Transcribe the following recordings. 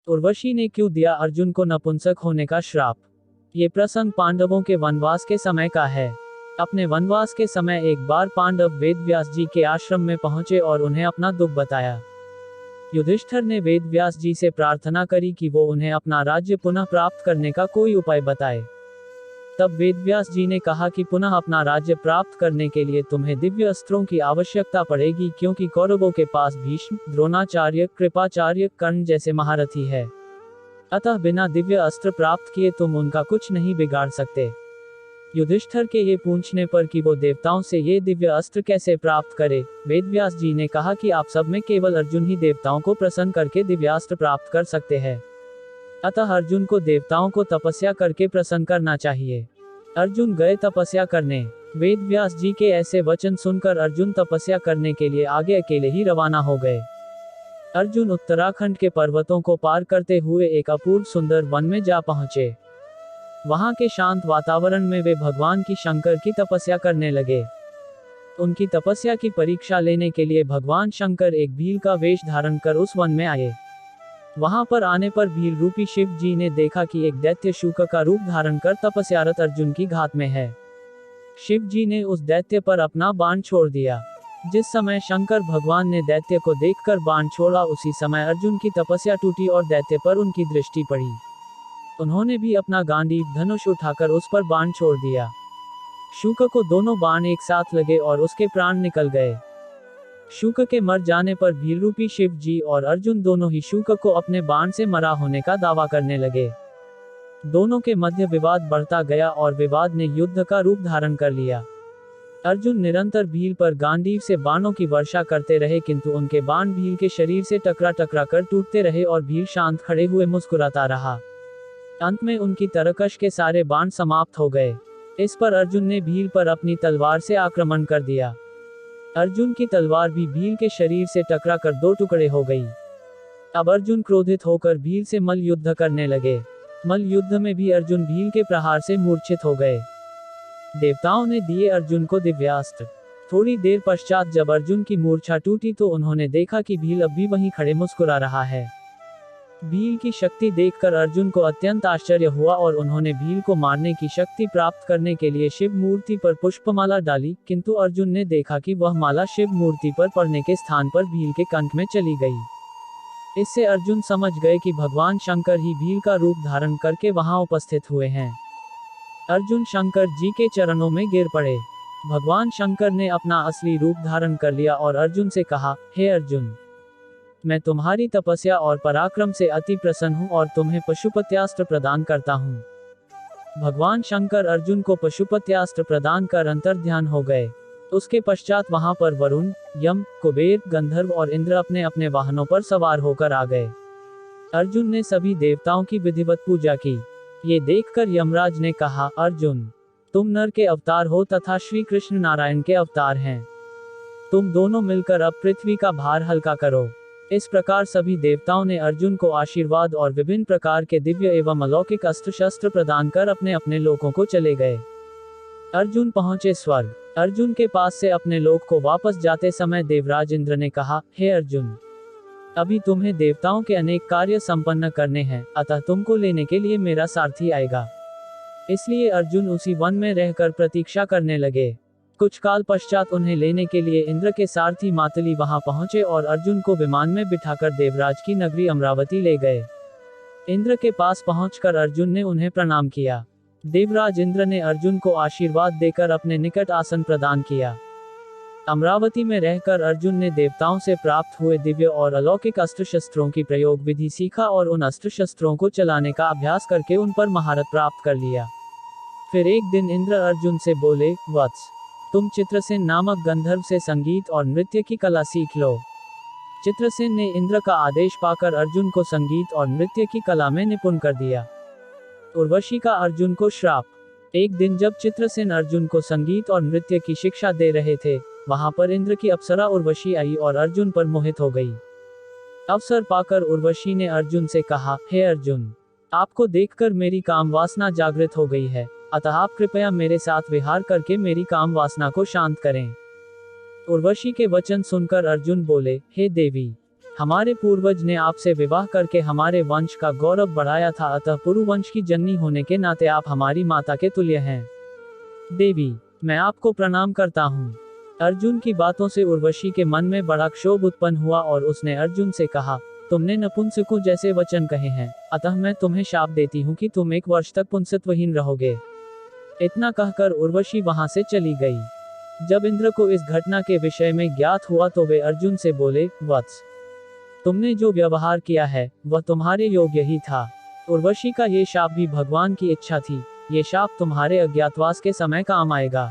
उर्वशी ने क्यों दिया अर्जुन को नपुंसक होने का श्राप? ये प्रसंग पांडवों के वनवास के समय का है। अपने वनवास के समय एक बार पांडव वेदव्यास जी के आश्रम में पहुंचे और उन्हें अपना दुख बताया। युधिष्ठिर ने वेदव्यास जी से प्रार्थना करी कि वो उन्हें अपना राज्य पुनः प्राप्त करने का कोई उपाय बताए। तब वेदव्यास जी ने कहा कि पुनः अपना राज्य प्राप्त करने के लिए तुम्हें दिव्य अस्त्रों की आवश्यकता पड़ेगी, क्योंकि कौरवों के पास भीष्म, द्रोणाचार्य, कृपाचार्य, कर्ण जैसे महारथी है। अतः बिना दिव्य अस्त्र प्राप्त किए तुम उनका कुछ नहीं बिगाड़ सकते। युधिष्ठिर के ये पूछने पर कि वो देवताओं से ये दिव्य अस्त्र कैसे प्राप्त करे, वेदव्यास जी ने कहा कि आप सब में केवल अर्जुन ही देवताओं को प्रसन्न करके दिव्यास्त्र प्राप्त कर सकते हैं। अतः अर्जुन को देवताओं को तपस्या करके प्रसन्न करना चाहिए। अर्जुन गए तपस्या करने। वेदव्यास जी के ऐसे वचन सुनकर अर्जुन तपस्या करने के लिए आगे अकेले ही रवाना हो गए। अर्जुन उत्तराखंड के पर्वतों को पार करते हुए एक अपूर्व सुंदर वन में जा पहुंचे। वहां के शांत वातावरण में वे भगवान की शंकर की तपस्या करने लगे। उनकी तपस्या की परीक्षा लेने के लिए भगवान शंकर एक भील का वेश धारण कर उस वन में आए। वहां पर आने पर भील रूपी शिव जी ने देखा कि एक दैत्य शूक का रूप धारण कर तपस्यारत अर्जुन की घात में है। शिव जी ने उस दैत्य पर अपना बाण छोड़ दिया। जिस समय शंकर भगवान ने दैत्य को देखकर बाण छोड़ा, उसी समय अर्जुन की तपस्या टूटी और दैत्य पर उनकी दृष्टि पड़ी। उन्होंने भी अपना गांडीव धनुष उठाकर उस पर बाण छोड़ दिया। शूक को दोनों बाण एक साथ लगे और उसके प्राण निकल गए। शूक के मर जाने पर भील रूपी शिव जी और अर्जुन दोनों ही शूक को अपने बाण से मरा होने का दावा करने लगे। दोनों के मध्य विवाद बढ़ता गया और विवाद ने युद्ध का रूप धारण कर लिया। अर्जुन निरंतर भील पर गांडीव से बाणों की वर्षा करते रहे, किंतु उनके बाण भील के शरीर से टकरा टकरा कर टूटते रहे और भील शांत खड़े हुए मुस्कुराता रहा। अंत में उनकी तरकश के सारे बाण समाप्त हो गए। इस पर अर्जुन ने भील पर अपनी तलवार से आक्रमण कर दिया। अर्जुन की तलवार भी भील के शरीर से टकरा कर दो टुकड़े हो गई। अब अर्जुन क्रोधित होकर भील से मल्ल युद्ध करने लगे। मल्ल युद्ध में भी अर्जुन भील के प्रहार से मूर्छित हो गए। देवताओं ने दिए अर्जुन को दिव्यास्त्र। थोड़ी देर पश्चात जब अर्जुन की मूर्छा टूटी तो उन्होंने देखा कि भील अब भी वहीं खड़े मुस्कुरा रहा है। भील की शक्ति देखकर अर्जुन को अत्यंत आश्चर्य हुआ और उन्होंने भील को मारने की शक्ति प्राप्त करने के लिए शिव मूर्ति पर पुष्पमाला डाली, किंतु अर्जुन ने देखा कि वह माला शिव मूर्ति पर पड़ने के स्थान पर भील के कंठ में चली गई। इससे अर्जुन समझ गए कि भगवान शंकर ही भील का रूप धारण करके वहां उपस्थित हुए हैं। अर्जुन शंकर जी के चरणों में गिर पड़े। भगवान शंकर ने अपना असली रूप धारण कर लिया और अर्जुन से कहा, हे अर्जुन, मैं तुम्हारी तपस्या और पराक्रम से अति प्रसन्न हूँ और तुम्हें पशुपत्यास्त्र प्रदान करता हूँ। भगवान शंकर अर्जुन को पशुपत्यास्त्र प्रदान कर अंतर्ध्यान हो गए। उसके पश्चात वहां पर वरुण, यम, कुबेर, गंधर्व और इंद्र अपने अपने वाहनों पर सवार होकर आ गए। अर्जुन ने सभी देवताओं की विधिवत पूजा की। ये देखकर यमराज ने कहा, अर्जुन, तुम नर के अवतार हो तथा श्री कृष्ण नारायण के अवतार हैं। तुम दोनों मिलकर अब पृथ्वी का भार हल्का करो। इस प्रकार सभी देवताओं ने अर्जुन को आशीर्वाद और विभिन्न प्रकार के दिव्य एवं अलौकिक अस्त्र शस्त्र प्रदान कर अपने अपने लोकों को चले गए। अर्जुन पहुंचे स्वर्ग। अर्जुन के पास से अपने लोक को वापस जाते समय देवराज इंद्र ने कहा, हे अर्जुन, अभी तुम्हें देवताओं के अनेक कार्य संपन्न करने हैं, अतः तुमको लेने के लिए मेरा सारथी आएगा। इसलिए अर्जुन उसी वन में रहकर प्रतीक्षा करने लगे। कुछ काल पश्चात उन्हें लेने के लिए इंद्र के सारथी मातली वहां पहुंचे और अर्जुन को विमान में बिठाकर देवराज की नगरी अमरावती ले गए। इंद्र के पास पहुंचकर अर्जुन ने उन्हें प्रणाम किया। देवराज इंद्र ने अर्जुन को आशीर्वाद देकर अपने निकट आसन प्रदान किया। अमरावती में रहकर अर्जुन ने देवताओं से प्राप्त हुए दिव्य और अलौकिक अस्त्र शस्त्रों की प्रयोग विधि सीखा और उन अस्त्र शस्त्रों को चलाने का अभ्यास करके उन पर महारत प्राप्त कर लिया। फिर एक दिन इंद्र अर्जुन से बोले, वत्स, तुम चित्रसेन नामक गंधर्व से संगीत और नृत्य की कला सीख लो। चित्रसेन ने इंद्र का आदेश पाकर अर्जुन को संगीत और नृत्य की कला में निपुण कर दिया। उर्वशी का अर्जुन को श्राप। एक दिन जब चित्रसेन अर्जुन को संगीत और नृत्य की शिक्षा दे रहे थे, वहां पर इंद्र की अप्सरा उर्वशी आई और अर्जुन पर मोहित हो गई। अवसर पाकर उर्वशी ने अर्जुन से कहा, हे अर्जुन, आपको देखकर मेरी काम वासना जागृत हो गई है, अतः आप कृपया मेरे साथ विहार करके मेरी काम वासना को शांत करें। उर्वशी के वचन सुनकर अर्जुन बोले, हे देवी, हमारे पूर्वज ने आपसे विवाह करके हमारे वंश का गौरव बढ़ाया था, अतः पुरुवंश की जननी होने के नाते आप हमारी माता के तुल्य हैं। देवी, मैं आपको प्रणाम करता हूँ। अर्जुन की बातों से उर्वशी के मन में बड़ा क्षोभ उत्पन्न हुआ और उसने अर्जुन से कहा, तुमने नपुंसकों जैसे वचन कहे हैं, अतः मैं तुम्हें शाप देती हूँ कि तुम 1 वर्ष तक पुंसत्वहीन रहोगे। इतना कहकर उर्वशी वहां से चली गई। जब इंद्र को इस घटना के विषय में ज्ञात हुआ तो वे अर्जुन से बोले, वत्स, तुमने जो व्यवहार किया है वह तुम्हारे योग्य ही था। उर्वशी का ये शाप भी भगवान की इच्छा थी। ये शाप तुम्हारे अज्ञातवास के समय काम आएगा।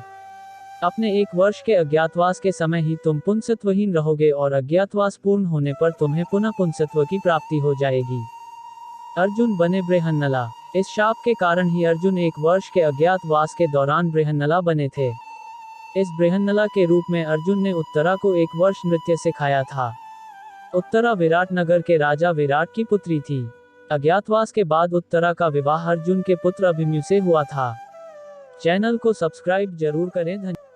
अपने 1 वर्ष के अज्ञातवास के समय ही तुम पुंसत्वहीन रहोगे और अज्ञातवास पूर्ण होने पर तुम्हें पुनः पुंसत्व की प्राप्ति हो जाएगी। अर्जुन बने बृहन्नला। इस शाप के कारण ही अर्जुन 1 वर्ष के अज्ञातवास के दौरान बृहन्नला बने थे। इस बृहन्नला के रूप में अर्जुन ने उत्तरा को 1 वर्ष नृत्य सिखाया था। उत्तरा विराट नगर के राजा विराट की पुत्री थी। अज्ञातवास के बाद उत्तरा का विवाह अर्जुन के पुत्र अभिमन्यु से हुआ था। चैनल को सब्सक्राइब जरूर करें। धन्यवाद।